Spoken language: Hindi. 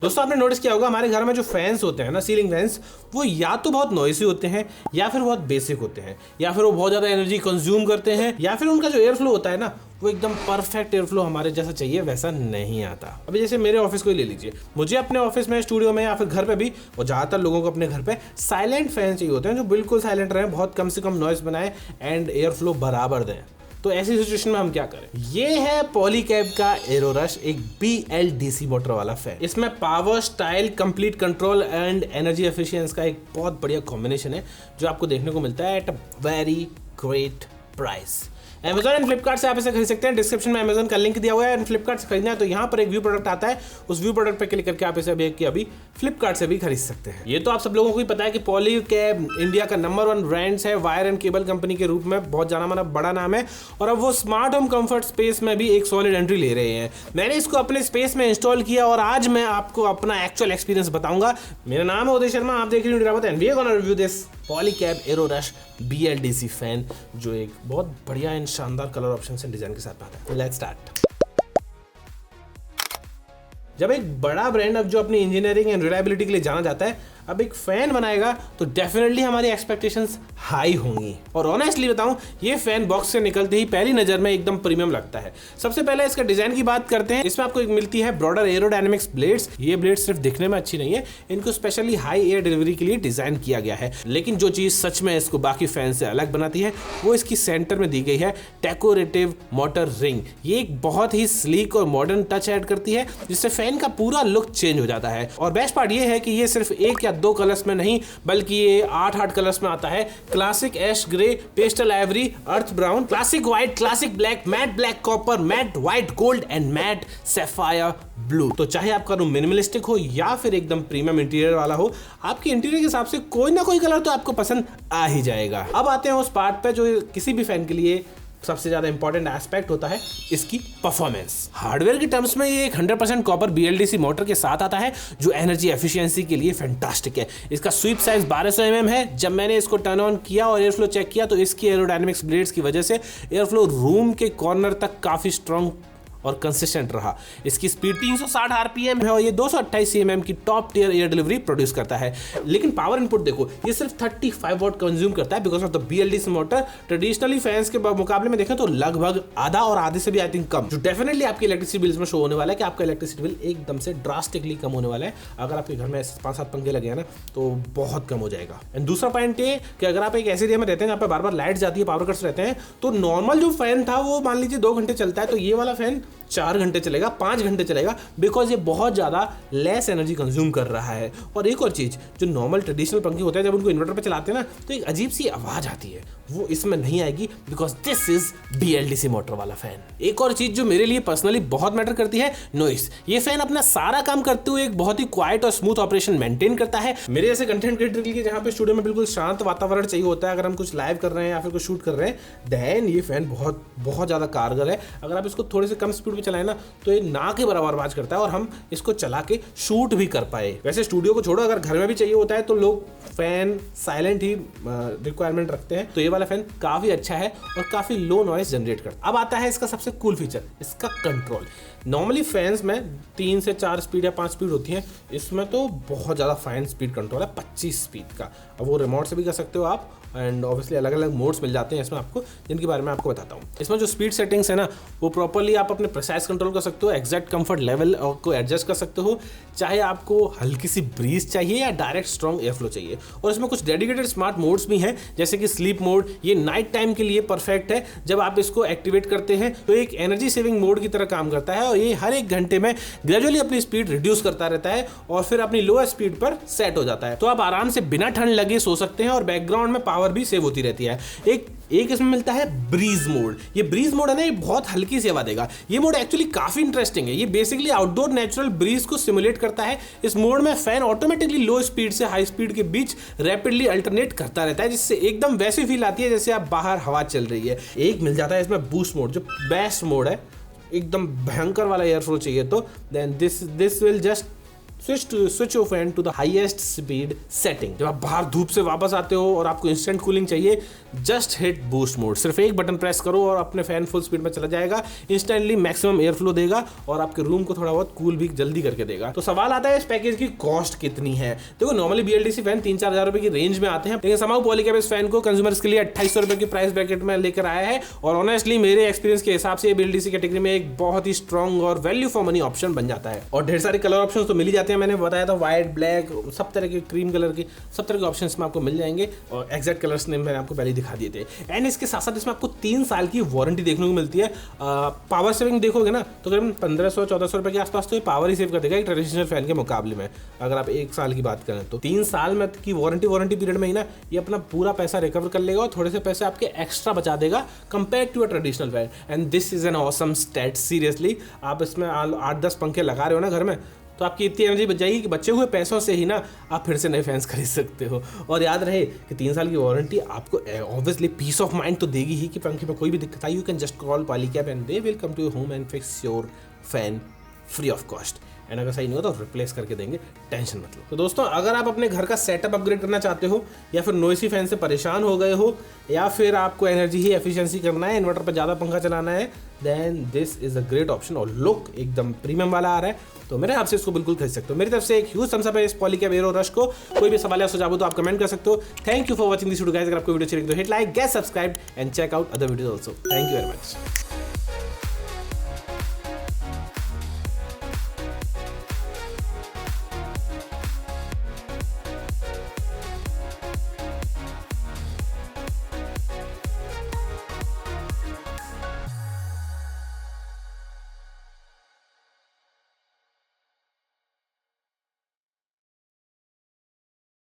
दोस्तों आपने नोटिस किया होगा हमारे घर में जो फैंस होते हैं ना, सीलिंग फैंस, वो या तो बहुत नॉइसी होते हैं या फिर बहुत बेसिक होते हैं या फिर वो बहुत ज़्यादा एनर्जी कंज्यूम करते हैं या फिर उनका जो एयर फ्लो होता है ना वो एकदम परफेक्ट एयर फ्लो हमारे जैसा चाहिए वैसा नहीं आता। अभी जैसे मेरे ऑफिस को ही ले लीजिए, मुझे अपने ऑफिस में, स्टूडियो में या फिर घर पे भी, और ज़्यादातर लोगों को अपने घर पे साइलेंट फैन चाहिए होते हैं जो बिल्कुल साइलेंट रहे, बहुत कम से कम नॉइस बनाए एंड एयर फ्लो बराबर दें। तो ऐसी सिचुएशन में हम क्या करें? ये है पॉलीकैब का एरोरश, एक BLDC मोटर वाला फैन। इसमें power, style, complete control and energy efficiency का एक बहुत बढ़िया कॉम्बिनेशन है जो आपको देखने को मिलता है at a very great price. Amazon and Flipkart से आप इसे खरीद सकते हैं। डिस्क्रिप्शन में Amazon का लिंक दिया हुआ है। एंड फ्लिपकार्ट से खरीदना है तो यहाँ पर एक व्यू प्रोडक्ट आता है, उस व्यू प्रोडक्ट पे क्लिक करके आप इसे अभी फ्लिपकार्ट से भी खरीद सकते हैं। ये तो आप सब लोगों को ही पता है कि पॉलीकैब इंडिया का नंबर 1 ब्रांड्स है, वायर एंड केबल कंपनी के रूप में बहुत जाना माना बड़ा नाम है, और अब वो स्मार्ट होम कंफर्ट स्पेस में भी एक सॉलिड एंट्री ले रहे हैं। मैंने इसको अपने स्पेस में इंस्टॉल किया और आज मैं आपको अपना एक्चुअल एक्सपीरियंस बताऊंगा। मेरा नाम है उदय शर्मा, आप देख रहे हैं and we are gonna review this Polycab Aerorush BLDC fan जो एक बहुत बढ़िया एंड शानदार कलर ऑप्शन से डिजाइन के साथ आता है। Let's start. जब एक बड़ा ब्रांड अब जो अपनी इंजीनियरिंग एंड रिलायबिलिटी के लिए जाना जाता है अब एक फैन बनाएगा तो डेफिनेटली हमारी एक्सपेक्टेशंस हाई होंगी। और ऑनेस्टली बताऊं, ये फैन बॉक्स से निकलते ही पहली नजर में एकदम प्रीमियम लगता है। सबसे पहले इसका डिजाइन की बात करते हैं। इसमें आपको एक मिलती है ब्रॉडर एरोडायनेमिक्स ब्लेड्स। ये ब्लेड्स सिर्फ दिखने में अच्छी नहीं है, इनको स्पेशली हाई एयर डिलीवरी के लिए डिजाइन किया गया है। लेकिन जो चीज सच में इसको बाकी फैन से अलग बनाती है वो इसकी सेंटर में दी गई है डेकोरेटिव मोटर रिंग। ये एक बहुत ही स्लीक और मॉडर्न टच ऐड करती है जिससे फैन का पूरा लुक चेंज हो जाता है। और बेस्ट पार्ट ये है कि ये सिर्फ एक या 2 कलर्स में नहीं बल्कि ये 8 कलर्स में आता है। Classic ash grey, pastel ivory, earth brown, classic white, classic black, matte black copper, matte white gold and matte sapphire blue. तो चाहे आपका रूम मिनिमलिस्टिक हो या फिर एकदम प्रीमियम इंटीरियर वाला हो, आपके इंटीरियर के हिसाब से कोई ना कोई कलर तो आपको पसंद आ ही जाएगा। अब आते हैं उस पार्ट पे जो किसी भी फैन के लिए सबसे ज्यादा इंपॉर्टेंट एस्पेक्ट होता है, इसकी परफॉर्मेंस। हार्डवेयर की टर्म्स में ये एक 100% कॉपर BLDC मोटर के साथ आता है जो एनर्जी एफिशिएंसी के लिए फैंटास्टिक है। इसका स्वीप साइज 1200 mm है। जब मैंने इसको टर्न ऑन किया और एयर फ्लो चेक किया तो इसकी एरोडायनेमिक्स ब्लेड्स की वजह से एयर फ्लो रूम के कॉर्नर तक काफी स्ट्रॉन्ग और कंसिस्टेंट रहा। इसकी स्पीड 360 RPM है और ये 228 cm की top tier air delivery produce करता है। लेकिन पावर इनपुट देखो, ये सिर्फ 35 वॉट कंज्यूम करता है because of the BLDC motor. Traditionally fans के मुकाबले में देखें तो लगभग आधा और आधे से भी आई थिंक कम, जो डेफिनेटली आपकी इलेक्ट्रिसिटी बिल्स में शो होने वाला है कि आपका इलेक्ट्रिसिटी बिल एकदम से ड्रास्टिकली कम होने वाला है। अगर आपके घर में 5-7 पंखे लगे हैं ना तो बहुत कम हो जाएगा। एंड दूसरा पॉइंट ये कि अगर आप एक ऐसे एरिया में रहते हैं जहाँ पे बार बार लाइट जाती है, पावर कट्स रहते हैं, तो नॉर्मल जो फैन था वो मान लीजिए 2 घंटे चलता है, तो ये वाला फैन 4 घंटे चलेगा, 5 घंटे चलेगा, बिकॉज ये बहुत ज़्यादा लेस एनर्जी कंज्यूम कर रहा है। और एक और चीज़, जो नॉर्मल ट्रेडिशनल पंखे होते हैं जब उनको इन्वर्टर पे चलाते हैं ना तो एक अजीब सी आवाज़ आती है, वो इसमें नहीं आएगी because this is BLDC motor वाला फैन। एक और चीज़ जो मेरे लिए पर्सनली बहुत मैटर करती है, नॉइस। ये फैन अपना सारा काम करते हुए एक बहुत ही क्वाइट और स्मूथ ऑपरेशन मेंटेन करता है। मेरे जैसे कंटेंट क्रिएटर के लिए जहाँ पे स्टूडियो में बिल्कुल शांत वातावरण चाहिए होता है, अगर हम कुछ लाइव कर रहे हैं या फिर कुछ शूट कर रहे हैं, देन ये फैन बहुत बहुत ज़्यादा कारगर है। अगर आप इसको थोड़े से कम स्पीड में चलाएं ना तो ये ना के बराबर आवाज करता है और हम इसको चला के शूट भी कर पाए। वैसे स्टूडियो को छोड़ो, अगर घर में भी चाहिए होता है तो लोग फैन साइलेंट ही रिक्वायरमेंट रखते हैं, तो ये वाला फैन काफी अच्छा है और काफी लो नॉइस जनरेट करता है। अब आता है इसका सबसे कूल फीचर, इसका कंट्रोल। नॉर्मली फैंस में 3 से 4 स्पीड या 5 स्पीड होती है, इसमें तो बहुत ज़्यादा फाइन स्पीड कंट्रोल है, 25 स्पीड का। अब वो रिमोट से भी कर सकते हो आप, एंड ऑब्वियसली अलग अलग मोड्स मिल जाते हैं इसमें आपको, जिनके बारे में आपको बताता हूँ। इसमें जो स्पीड सेटिंग्स है ना वो प्रॉपर्ली आप अपने प्रिसाइज कंट्रोल कर सकते हो, एग्जैक्ट कंफर्ट लेवल को एडजस्ट कर सकते हो, चाहे आपको हल्की सी ब्रीज चाहिए या डायरेक्ट स्ट्रॉन्ग एयर फ्लो चाहिए। और इसमें कुछ डेडिकेटेड स्मार्ट मोड्स भी हैं, जैसे कि स्लीप मोड। ये नाइट टाइम के लिए परफेक्ट है। जब आप इसको एक्टिवेट करते हैं तो एक एनर्जी सेविंग मोड की तरह काम करता है और ये हर 1 घंटे में ग्रेजुअली अपनी स्पीड रिड्यूस करता रहता है और फिर अपनी लोएस्ट स्पीड पर सेट हो जाता है। तो आप आराम से बिना ठंड लगे सो सकते हैं और बैकग्राउंड में पावर भी सेव होती रहती है। एक इसमें मिलता है ब्रीज मोड। ये ब्रीज मोड है ना, ये बहुत हल्की सी हवा देगा। ये मोड एक्चुअली काफी इंटरेस्टिंग है। ये बेसिकली आउटडोर नेचुरल ब्रीज को सिमुलेट करता है। इस मोड में फैन ऑटोमेटिकली लो स्पीड से हाई स्पीड के बीच रैपिडली अल्टरनेट करता रहता है, जिससे एकदम वैसी फील आती है जैसे आप बाहर हवा चल रही है। एक मिल जाता है इसमें बूस्ट मोड, जो बेस्ट मोड है, एकदम भयंकर वाला एयर फ्लो चाहिए तो then this will just switch your fan to the highest speed setting. जब आप बाहर धूप से वापस आते हो और आपको इंस्टेंट कूलिंग चाहिए, जस्ट हिट बूस्ट मोड, सिर्फ एक बटन प्रेस करो और अपने फैन फुल स्पीड में चला जाएगा, इंस्टेंटली मैक्सिमम एयर फ्लो देगा और आपके रूम को थोड़ा बहुत कूल भी जल्दी करके देगा। तो सवाल आता है इस पैकेज की कॉस्ट कितनी है। देखो नॉर्मली BLDC फैन 3-4 हज़ार रुपए की रेंज में आते हैं, लेकिन समाउ पॉलीकैब इस फैन को कंज्यूमर्स के लिए 2800 रुपए की प्राइस ब्रैकेट में लेकर आया है और ऑनेस्टली मेरे एक्सपीरियंस के हिसाब से BLDC कैटेगरी में एक बहुत ही स्ट्रॉन्ग और वैल्यू फॉर मनी ऑप्शन बन जाता है। और ढेर सारे कलर ऑप्शंस तो मिल ही जाते हैं, मैंने बताया था व्हाइट, ब्लैक, सब तरह के क्रीम कलर के सब तरह के ऑप्शंस में आपको मिल जाएंगे और एग्जैक्ट कलर्स ने मैंने आपको पहले दिखा दिए थे। एंड इसके साथ साथ इसमें आपको 3 साल की वारंटी देखने को मिलती है। पावर सेविंग देखोगे ना तो करीब 1500-1400 रुपए के आसपास तो ये पावर ही सेव कर देगा एक ट्रेडिशनल फैन के मुकाबले में। अगर आप 1 साल की बात करें तो 3 साल में की वारंटी पीरियड में ही ना ये अपना पूरा पैसा रिकवर कर लेगा और थोड़े से पैसे आपके एक्स्ट्रा बचा देगा compare to a traditional fan. And this is an awesome stat. Seriously आप इसमें 8-10 पंखे लगा रहे हो ना घर में, तो आपकी इतनी एनर्जी बच जाएगी कि बचे हुए पैसों से ही ना आप फिर से नए फैंस खरीद सकते हो। और याद रहे कि 3 साल की वारंटी आपको ऑब्वियसली पीस ऑफ माइंड तो देगी ही कि पंखे में कोई भी दिक्कत आई, you can just call Polycab and they will come to your home and fix your fan free of cost. And अगर सही नहीं हो तो रिप्लेस करके देंगे, टेंशन मत लो। तो दोस्तों अगर आप अपने घर का सेटअप अपग्रेड करना चाहते हो या फिर नॉइसी फैन से परेशान हो गए हो या फिर आपको एनर्जी ही एफिशिएंसी करना है, इन्वर्टर पर ज़्यादा पंखा चलाना है, then this is a great option. और लुक एकदम प्रीमियम वाला आ रहा है, तो मेरे हिसाब से इसको बिल्कुल खरीद सकते हो। मेरी तरफ से एक ह्यूज थम्स अप है इस पॉलीकैब एरो रश को। कोई भी सवाल या सुझाव हो तो आप कमेंट कर सकते हो। Thank you for watching this video guys. अगर आपको वीडियो अच्छी लगी तो hit like, get subscribe and check out other videos also. Thank you very much.